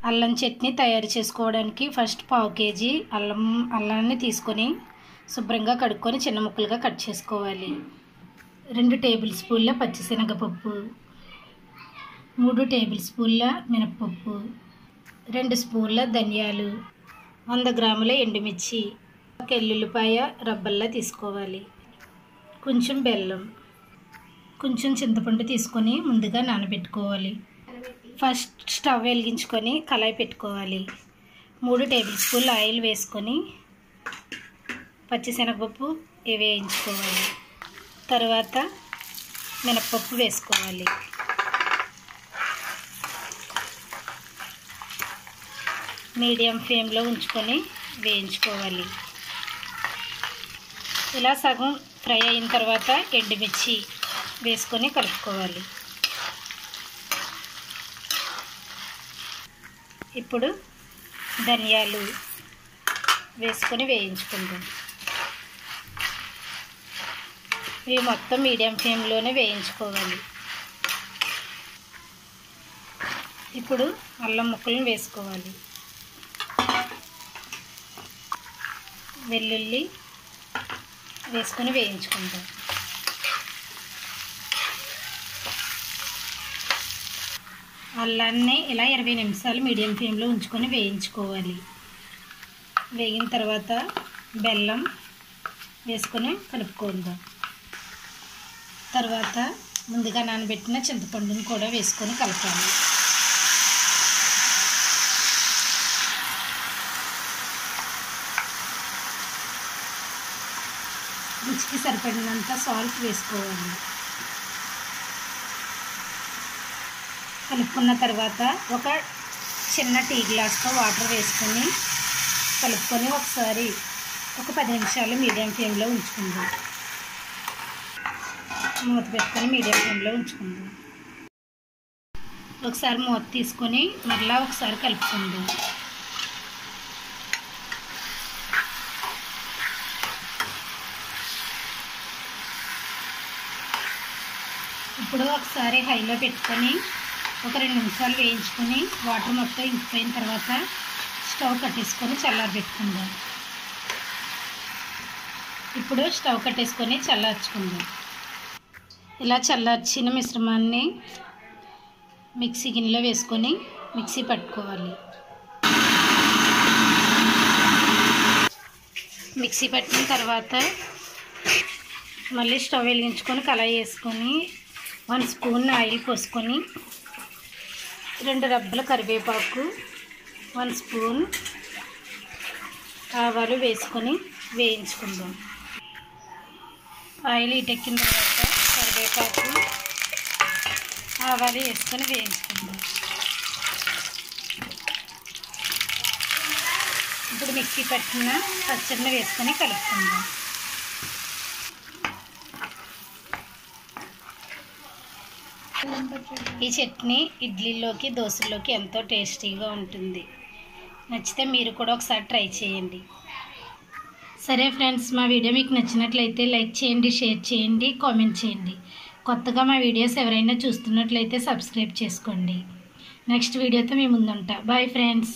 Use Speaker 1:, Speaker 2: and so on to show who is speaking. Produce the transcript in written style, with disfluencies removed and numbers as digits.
Speaker 1: అల్లం చట్నీ తయారు చేసుకోవడానికి ఫస్ట్ పావు కేజీ అల్లాన్ని తీసుకొని శుభ్రంగా కడుక్కొని చిన్న ముక్కలుగా కట్ చేసుకోవాలి. 2 టేబుల్ స్పూన్ల పచ్చిశనగపప్పు, 3 టేబుల్ స్పూన్ల మినపప్పు, 2 స్పూన్ల ధనియాలు, 100 గ్రాముల ఎండుమిర్చి, 1 ఎల్లుల్లిపాయ రబ్బల్లా తీసుకోవాలి. కొంచెం బెల్లం, కొంచెం చింతపండు తీసుకొని ముందుగా నానబెట్టుకోవాలి. ఫస్ట్ స్టవ్ వెలిగించుకొని కళాయి పెట్టుకోవాలి. 3 టేబుల్ స్పూన్ల ఆయిల్ వేసుకొని పచ్చిశనగపప్పు వేయించుకోవాలి. తర్వాత మినపప్పు వేసుకోవాలి. మీడియం ఫ్లేమ్లో ఉంచుకొని వేయించుకోవాలి. ఇలా సగం ఫ్రై అయిన తర్వాత ఎండుమిర్చి వేసుకొని కలుపుకోవాలి. ఇప్పుడు ధనియాలు వేసుకొని వేయించుకుందాం. ఇవి మొత్తం మీడియం ఫ్లేమ్లోనే వేయించుకోవాలి. ఇప్పుడు అల్లం ముక్కలను వేసుకోవాలి. వెల్లుల్లి వేసుకొని వేయించుకుందాం. అల్లాన్ని ఇలా 20 నిమిషాలు మీడియం ఫ్లేమ్లో ఉంచుకొని వేయించుకోవాలి. వేగిన తర్వాత బెల్లం వేసుకొని కలుపుకుందాం. తర్వాత ముందుగా నానబెట్టిన చింతపండుని కూడా వేసుకొని కలపాలి. రుచికి సరిపడినంత సాల్ట్ వేసుకోవాలి. కలుపుకున్న తర్వాత ఒక చిన్న టీ గ్లాస్తో వాటర్ వేసుకొని కలుపుకొని ఒకసారి ఒక 10 నిమిషాలు మీడియం ఫ్లేమ్లో ఉంచుకుందాం. మూత పెట్టుకొని మీడియం ఫ్లేమ్లో ఉంచుకుందాం. ఒకసారి మూత తీసుకొని మరలా ఒకసారి కలుపుకుందాం. ఇప్పుడు ఒకసారి హైలో పెట్టుకొని ఒక 2 నిమిషాలు వేయించుకొని వాటర్ మొత్తం ఇంకిపోయిన తర్వాత స్టవ్ కట్టేసుకొని చల్లారబెట్టుకుందాం. ఇప్పుడు స్టవ్ కట్టేసుకొని చల్లార్చుకుందాం. ఇలా చల్లార్చిన మిశ్రమాన్ని మిక్సీ గిన్నెలో వేసుకొని మిక్సీ పట్టుకోవాలి. మిక్సీ పట్టిన తర్వాత మళ్ళీ స్టవ్ వెలిగించుకొని కళాయి వేసుకొని 1 స్పూన్ ఆయిల్ పోసుకొని 2 రబ్బల కరివేపాకు, 1 స్పూన్ ఆవాలు వేసుకొని వేయించుకుందాం. ఆయిల్ ఇటెక్కిన తర్వాత కరివేపాకు, ఆవాలు వేసుకొని వేయించుకుందాం. ఇప్పుడు మిక్సీ పట్టిన పచ్చడిని వేసుకొని కలుపుకుందాం. ఈ చట్నీ ఇడ్లీలోకి, దోశల్లోకి ఎంతో టేస్టీగా ఉంటుంది. నచ్చితే మీరు కూడా ఒకసారి ట్రై చేయండి. సరే ఫ్రెండ్స్, మా వీడియో మీకు నచ్చినట్లయితే లైక్ చేయండి, షేర్ చేయండి, కామెంట్ చేయండి. కొత్తగా మా వీడియోస్ ఎవరైనా చూస్తున్నట్లయితే సబ్స్క్రైబ్ చేసుకోండి. నెక్స్ట్ వీడియోతో మీ ముందుంటా. Bye friends.